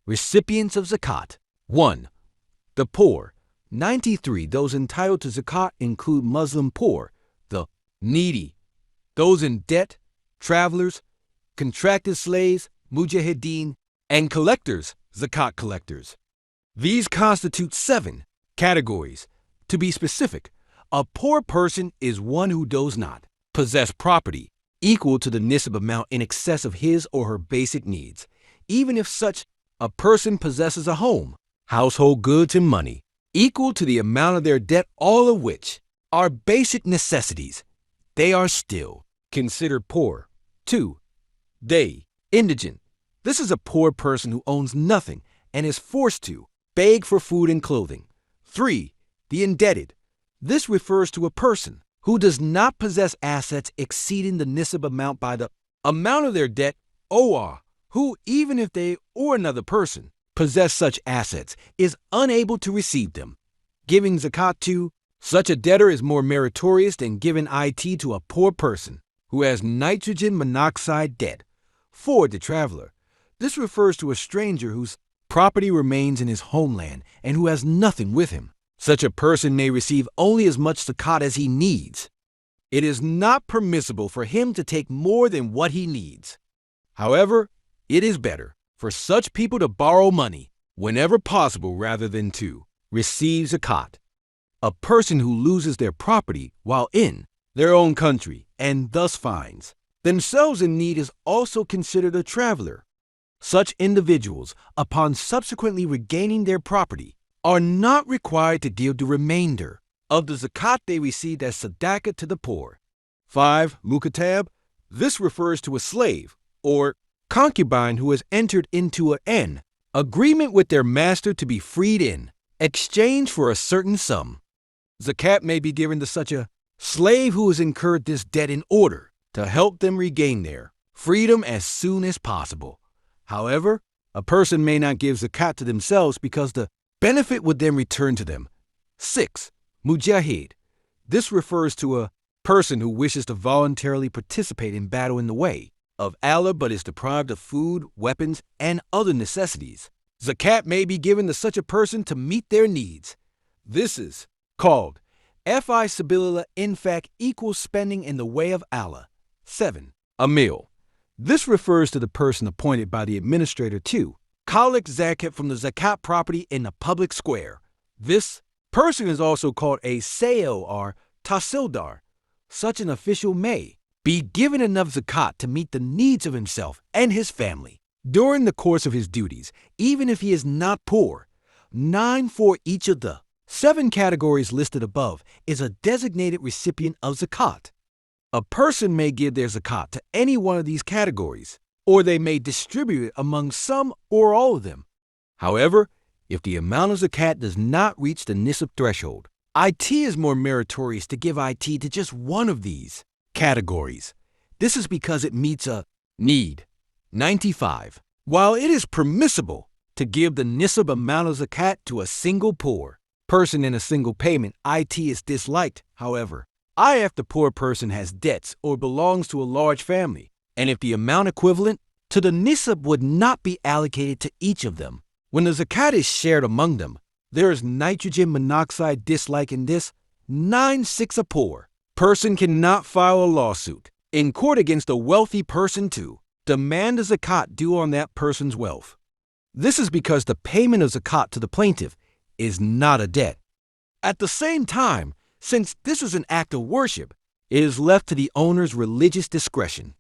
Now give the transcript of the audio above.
Recipients of Zakat. 1. The poor. 93. Those entitled to Zakat include Muslim poor, the needy, those in debt, travelers, contracted slaves, MUJAHIDEEN, and collectors, ZAKAT collectors. These constitute 7 categories. To be specific, a poor person is one who does not possess property equal to the NISAB amount in excess of his or her basic needs, even if such a person possesses a home, household goods, and money equal to the amount of their debt, all of which are basic necessities. They are still considered poor. 2. The indigent. This is a poor person who owns nothing and is forced to beg for food and clothing. 3. The indebted. This refers to a person who does not possess assets exceeding the NISAB amount by the amount of their debt, or who, even if they or another person possess such assets, is unable to receive them. Giving zakat to such a debtor is more meritorious than giving it to a poor person who has nitrogen monoxide debt. 4. The traveler. This refers to a stranger whose property remains in his homeland and who has nothing with him. Such a person may receive only as much zakat as he needs. It is not permissible for him to take more than what he needs. However, it is better for such people to borrow money whenever possible rather than to receive zakat. A person who loses their property while in their own country and thus finds themselves in need is also considered a traveler. Such individuals, upon subsequently regaining their property, are not required to give the remainder of the zakat they received as sadaqah to the poor. 5. MUKATAB. This refers to a slave or concubine who has entered into an agreement with their master to be freed in exchange for a certain sum. Zakat may be given to such a slave who has incurred this debt in order to help them regain their freedom as soon as possible. However, a person may not give zakat to themselves because the benefit would then return to them. 6. Mujahid. This refers to a person who wishes to voluntarily participate in battle in the way of Allah but is deprived of food, weapons, and other necessities. Zakat may be given to such a person to meet their needs. This is called fi sabilillah, in fact equals spending in the way of Allah. 7. Amil. This refers to the person appointed by the administrator to collect zakat from the zakat property in the public square. This person is also called a sail or tahsildar. Such an official may be given enough zakat to meet the needs of himself and his family during the course of his duties, even if he is not poor. 9. For each of the 7 categories listed above is a designated recipient of zakat. A person may give their zakat to any one of these categories, or they may distribute it among some or all of them. However, if the amount of zakat does not reach the NISAB threshold, it is more meritorious to give it to just one of these categories. This is because it meets a need. 95. While it is permissible to give the NISAB amount of zakat to a single poor person in a single payment, it is disliked, however, if the poor person has debts or belongs to a large family, and if the amount equivalent to the NISAB would not be allocated to each of them. When the zakat is shared among them, there is nitrogen monoxide dislike in this. 9.6. A poor person cannot file a lawsuit in court against a wealthy person to demand a zakat due on that person's wealth. This is because the payment of zakat to the plaintiff is not a debt. At the same time, since this is an act of worship, it is left to the owner's religious discretion